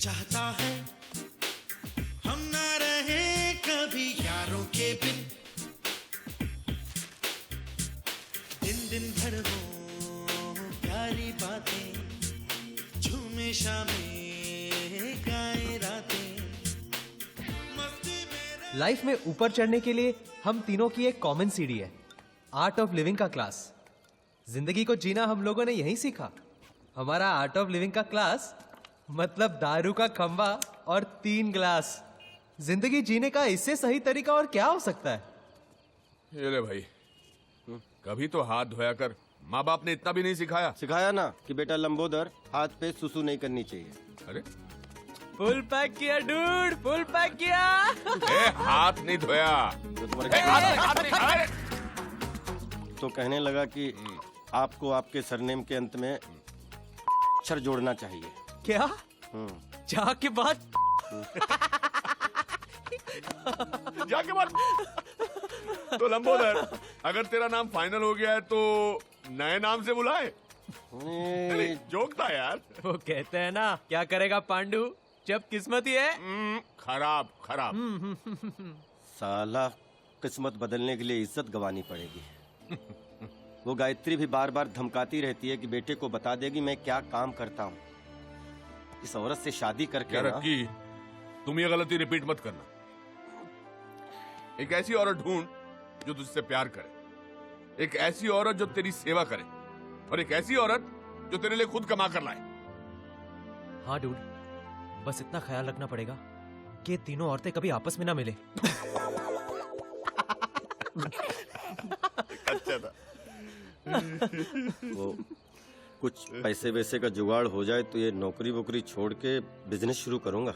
चाहता है हम ना रहे कभी यारों के बिन, दिन भर हो प्यारी बातें, झूमे शामें गाए रातें, मस्ती में। लाइफ में ऊपर चढ़ने के लिए हम तीनों की एक कॉमन सीढ़ी है, आर्ट ऑफ लिविंग का क्लास। जिंदगी को जीना हम लोगों ने यहीं सीखा। हमारा आर्ट ऑफ लिविंग का क्लास मतलब दारू का खंबा और 3 ग्लास। जिंदगी जीने का इससे सही तरीका और क्या हो सकता है? ये ले भाई, कभी तो हाथ धोया कर। माँ बाप ने इतना भी नहीं सिखाया? सिखाया ना कि बेटा लंबोदर, हाथ पे सुसु नहीं करनी चाहिए। अरे फुल पैक किया डूड, फुल पैक किया। हाथ नहीं धोया तो हाथ नहीं, अरे! तो कहने लगा कि आपको आपके सरनेम के अंत में अक्षर जोड़ना चाहिए। क्या? जाके बात जाके बात। तो लंबोदर, अगर तेरा नाम फाइनल हो गया है तो नए नाम से बुलाए। जोक था यार। वो कहते हैं ना, क्या करेगा पांडु जब किस्मत ही है। खराब खराब। साला किस्मत बदलने के लिए इज्जत गंवानी पड़ेगी। वो गायत्री भी बार बार धमकाती रहती है कि बेटे को बता देगी मैं क्या काम करता हूँ। इस औरत से शादी करके क्या रखी, तुम ये गलती रिपीट मत करना। एक ऐसी औरत ढूंढ जो तुझसे प्यार करे, एक ऐसी औरत जो तेरी सेवा करे, और एक ऐसी औरत जो तेरे लिए खुद कमा कर लाए। हाँ डूड, बस इतना ख्याल रखना पड़ेगा कि तीनों औरतें कभी आपस में ना मिले। अच्छा था। वो कुछ पैसे वैसे का जुगाड़ हो जाए तो ये नौकरी वोकरी छोड़ के बिजनेस शुरू करूंगा।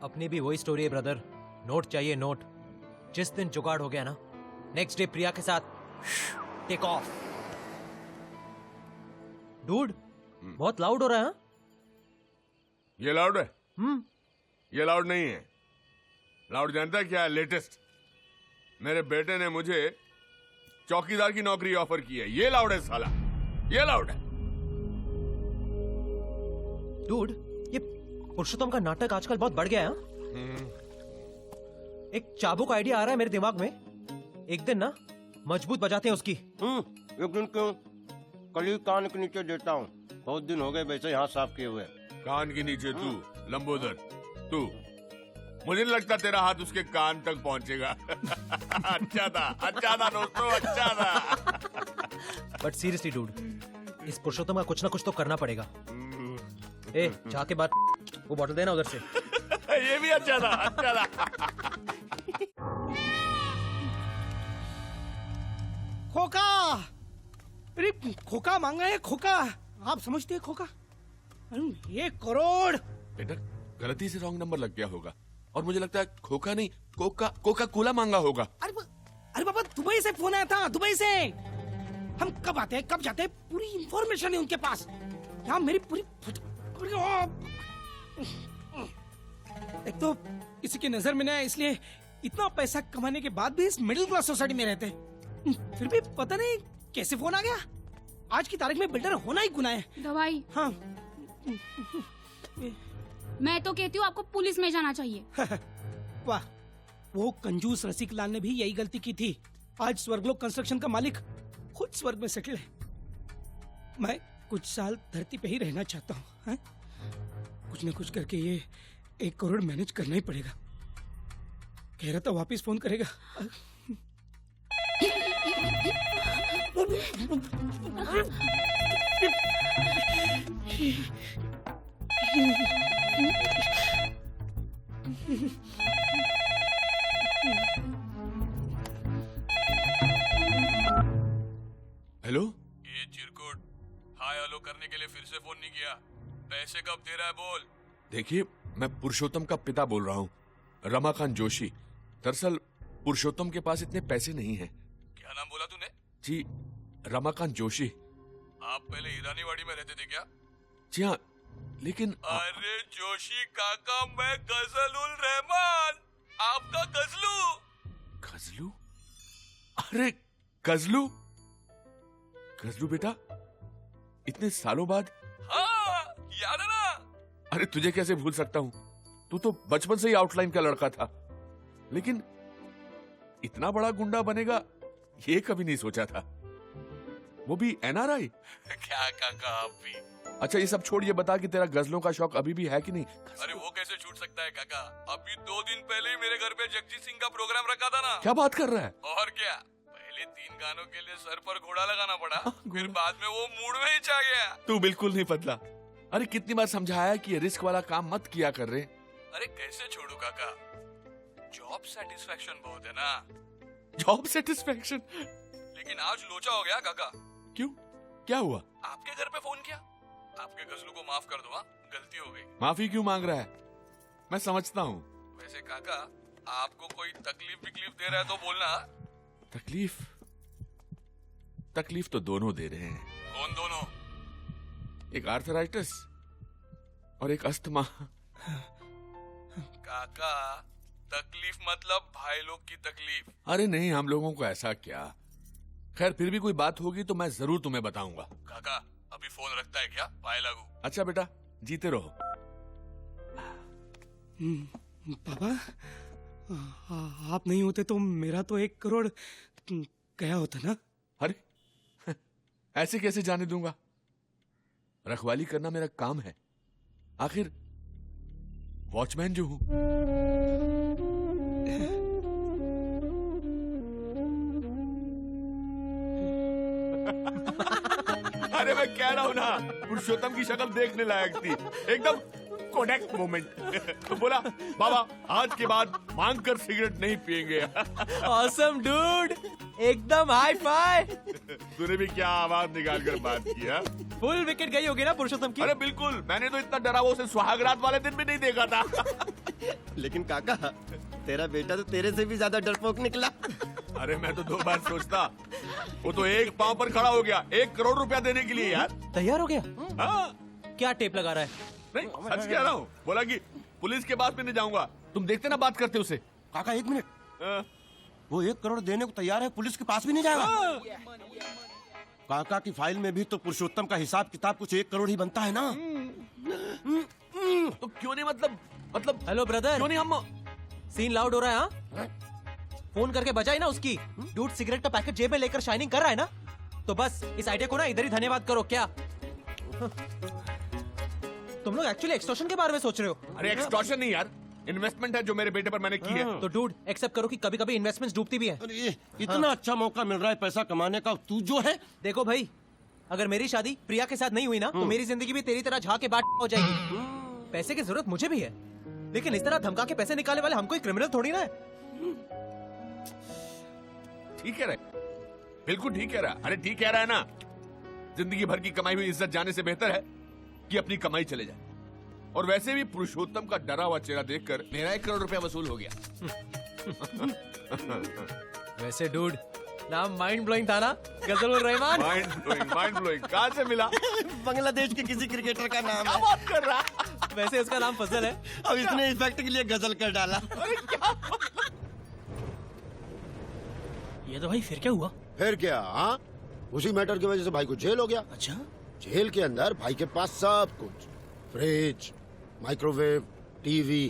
अपनी भी वही स्टोरी है ब्रदर, नोट चाहिए नोट। जिस दिन जुगाड़ हो गया ना, नेक्स्ट डे प्रिया के साथ टेक ऑफ। डूड, बहुत लाउड हो रहा है। ये लाउड है? ये लाउड नहीं है। लाउड जानता है क्या है? लेटेस्ट। मेरे बेटे ने मुझे चौकीदार की नौकरी ऑफर की है। ये लाउड है साला, ये लाउड है। डूड, ये पुरुषोत्तम का नाटक आजकल बहुत बढ़ गया है। एक चाबुक आइडिया आ रहा है मेरे दिमाग में। एक दिन ना मजबूत बजाते हैं उसकी। एक दिन क्यों, कल ही कान के नीचे देता हूँ। बहुत दिन हो गए वैसे यहाँ साफ किए हुए। कान के नीचे तू लंबोदर, तू, मुझे नहीं लगता तेरा हाथ उसके कान तक पहुंचेगा। अच्छा था दोस्तों, अच्छा था। बट सीरियसली डूड, इस पुरुषोत्तम का कुछ ना कुछ तो करना पड़ेगा। ए, जाके बात, वो बॉटल देना उधर से। ये भी अच्छा था, अच्छा था। खोका, अरे खोका मांगा है, खोका। आप समझते हैं खोका? 1 करोड़। बेटा, गलती से रॉन्ग नंबर लग गया होगा, और मुझे लगता है खोका नहीं, कोका कोला मांगा होगा। अरे बाबा, दुबई से फोन आया था, दुबई से। हम कब आते हैं कब जाते हैं पूरी इंफॉर्मेशन है उनके पास। यहाँ मेरी पूरी एक तो किसी की नजर में ना, इसलिए इतना पैसा कमाने के बाद भी इस मिडिल क्लास सोसाइटी में रहते हैं। फिर भी पता नहीं कैसे फोन आ गया। आज की तारीख में बिल्डर होना ही गुनाह है। दवाई। हाँ। मैं तो कहती हूँ आपको पुलिस में जाना चाहिए। वाह, वो कंजूस रसिक लाल ने भी यही गलती की थी। आज स्वर्गलोक कंस्ट्रक्शन का मालिक खुद स्वर्ग में सेटल है। मैं कुछ साल धरती पे ही रहना चाहता हूँ। कुछ न कुछ करके ये 1 करोड़ मैनेज करना ही पड़ेगा। कह रहा था वापिस फोन करेगा। हेलो, ये चिरकुट, हाय हेलो करने के लिए फिर से फोन नहीं किया। पैसे कब दे रहा है बोल। देखिए, मैं पुरुषोत्तम का पिता बोल रहा हूँ, रमाकांत जोशी। दरअसल पुरुषोत्तम के पास इतने पैसे नहीं हैं। क्या नाम बोला तूने? जी, रमाकांत जोशी। आप पहले ईरानीवाड़ी में रहते थे क्या? जी हाँ, लेकिन अरे जोशी काका, मैं गजल उल रहमान, आपका गजलू। गजलू? अरे गजलू, गजलू बेटा, इतने सालों बाद। हाँ, याद है ना? अरे तुझे कैसे भूल सकता हूं? तू तो बचपन से ही आउटलाइन का लड़का था, लेकिन इतना बड़ा गुंडा बनेगा ये कभी नहीं सोचा था, वो भी एनआरआई। क्या काका आप भी? अच्छा ये सब छोड़, ये बता कि तेरा गजलों का शौक अभी भी है कि नहीं? अरे वो कैसे छूट सकता है काका? अभी 2 दिन पहले ही मेरे घर पे जगजीत सिंह का प्रोग्राम रखा था ना। क्या बात कर रहा है? और क्या, पहले 3 गानों के लिए सर पर घोड़ा लगाना पड़ा, फिर बाद में वो मूड में ही छा गया। तू बिल्कुल नहीं बदला। अरे कितनी बार समझाया कि ये रिस्क वाला काम मत किया कर रहे। अरे कैसे छोड़ू काका, जॉब सेटिस्फेक्शन बहुत है ना। Job satisfaction? लेकिन आज लोचा हो गया काका। क्यों, क्या हुआ? आपके घर पे फोन किया, आपके गजलों को माफ कर दो, हाँ गलती हो गई। माफी क्यों मांग रहा है? मैं समझता हूँ। वैसे काका, आपको कोई तकलीफ विकलीफ दे रहा है तो बोलना। तकलीफ? तकलीफ तो दोनों दे रहे हैं। कौन दोनों? एक आर्थराइटिस और एक अस्थमा। काका, तकलीफ मतलब भाई लोग की तकलीफ। अरे नहीं, हम लोगों को ऐसा क्या। खैर फिर भी कोई बात होगी तो मैं जरूर तुम्हें बताऊंगा। काका अभी फोन रखता है क्या? पाए लागू। अच्छा बेटा, जीते रहो। पापा, आप नहीं होते तो मेरा तो 1 करोड़ गया होता ना। अरे ऐसे कैसे जाने दूंगा? रखवाली करना मेरा काम है, आखिर वॉचमैन जो हूं। अरे मैं कह रहा हूं ना, पुरुषोत्तम की शक्ल देखने लायक थी, एकदम कोडेक मोमेंट। बोला बाबा आज के बाद मांग कर सिगरेट नहीं पिएंगे। ऑसम डूड, एकदम हाई फाई। तूने भी क्या आवाज निकाल कर बात किया? फुल विकेट गई होगी ना पुरुषोत्तम की? अरे बिल्कुल, मैंने तो इतना डरा उसे सुहागरात वाले दिन भी नहीं देखा था। लेकिन काका, तेरा बेटा तो तेरे से भी ज्यादा डरपोक निकला। अरे मैं तो 2 बार सोचता, वो तो एक पांव पर खड़ा हो गया 1 करोड़ रुपया देने के लिए यार। तैयार हो गया? हाँ, क्या टेप लगा रहा है? नहीं सच कह रहा हूँ। बोला कि पुलिस के पास भी नहीं जाऊंगा। तुम देखते ना बात करते उसे। काका 1 मिनट, हाँ, वो 1 करोड़ देने को तैयार है, पुलिस के पास भी नहीं जाएगा। हाँ। काका की फाइल में भी तो पुरुषोत्तम का हिसाब किताब कुछ 1 करोड़ ही बनता है ना। तो क्यों नहीं, मतलब हेलो ब्रदर, क्यों नहीं हम। सीन लाउड हो रहा है हाँ? फोन करके बजाई ना उसकी। डूड सिगरेट का पैकेट जेब में लेकर शाइनिंग कर रहा है ना, तो बस इस आइडिया को ना इधर ही धन्यवाद करो। क्या तुम लोग एक्चुअली एक्सटॉर्शन के बारे में सोच रहे हो? अरे एक्सटॉर्शन नहीं यार, इन्वेस्टमेंट है जो मेरे बेटे पर मैंने की है। तो डूड एक्सेप्ट करो कि कभी कभी इन्वेस्टमेंट्स डूबती भी है। अरे इतना अच्छा मौका मिल रहा है पैसा कमाने का, तू जो है। देखो भाई, अगर मेरी शादी प्रिया के साथ नहीं हुई ना, तो मेरी जिंदगी भी तेरी तरह झाके बाट हो जाएगी। पैसे की जरूरत मुझे भी है, लेकिन इस तरह धमका के पैसे निकालने वाले हम कोई क्रिमिनल थोड़ी ना है। ठीक कह रहा है, बिल्कुल ठीक कह रहा है। अरे ठीक कह रहा है ना, जिंदगी भर की कमाई हुई इज्जत जाने से बेहतर है कि अपनी कमाई चले जाए। और वैसे भी पुरुषोत्तम का डरा हुआ चेहरा देखकर मेरा 1 करोड़ रुपया वसूल हो गया। वैसे डूड, नाम माइंड ब्लोइंग था ना, गजल रहमान। माइंड ब्लोइंग कहाँ से मिला? बांग्लादेश के किसी क्रिकेटर का नाम क्या है। बात कर रहा? वैसे उसका नाम फजल है। अब इसने इफेक्ट के लिए गजल कर डाला। ये तो भाई फिर क्या हुआ? फिर क्या? हाँ, उसी मैटर की वजह से भाई को जेल हो गया। अच्छा, जेल के अंदर भाई के पास सब कुछ, फ्रिज, माइक्रोवेव, टीवी,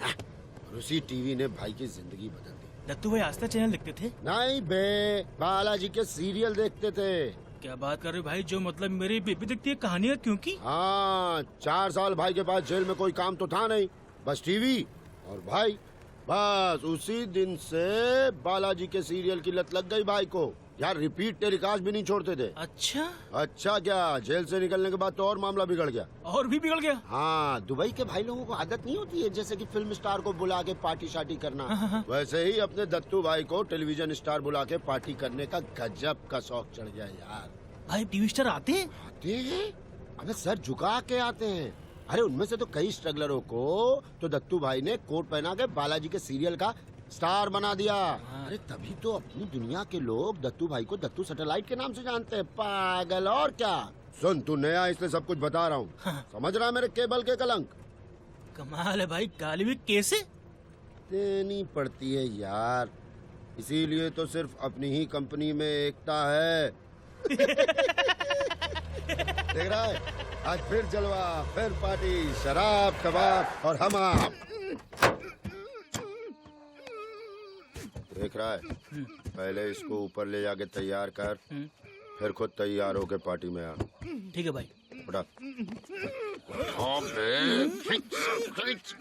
और उसी टीवी ने भाई की जिंदगी बदल दी। दत्तू भाई आस्था चैनल देखते थे? नहीं बे, बालाजी के सीरियल देखते थे। क्या बात कर रहे हो भाई, जो मतलब मेरी बेबी देखती है कहानियाँ क्योंकि? हाँ, 4 साल भाई के पास जेल में कोई काम तो था नहीं, बस टीवी और भाई। बस उसी दिन से बालाजी के सीरियल की लत लग गई भाई को। यार रिपीट टेलीकास्ट भी नहीं छोड़ते थे। अच्छा, अच्छा क्या, जेल से निकलने के बाद तो और मामला बिगड़ गया। और भी बिगड़ गया? हाँ, दुबई के भाई लोगों को आदत नहीं होती है जैसे कि फिल्म स्टार को बुला के पार्टी शार्टी करना। वैसे ही अपने दत्तू भाई को टेलीविजन स्टार बुला के पार्टी करने का गजब का शौक चढ़ गया यार। भाई टीवी स्टार आते हैं? आते हैं? अबे सर झुका के आते हैं। अरे उनमें से तो कई स्ट्रगलरों को तो दत्तू भाई ने कोट पहना के बालाजी के सीरियल का स्टार बना दिया। अरे तभी तो अपनी दुनिया के लोग दत्तू भाई को दत्तू सैटेलाइट के नाम से जानते हैं। पागल, और क्या। सुन, तू नया इसलिए सब कुछ बता रहा हूँ। समझ रहा है मेरे केबल के कलंक? कमाल है भाई, गाली भी कैसे देनी पड़ती है यार, इसीलिए तो सिर्फ अपनी ही कंपनी में एकता है। देख रहा है, आज फिर जलवा, फिर पार्टी, शराब, कबाब और हम आप। देख रहा है, पहले इसको ऊपर ले जाके तैयार कर, फिर खुद तैयार होके पार्टी में आ। ठीक है भाई। उठा। हाँ बे, खींच, खींच।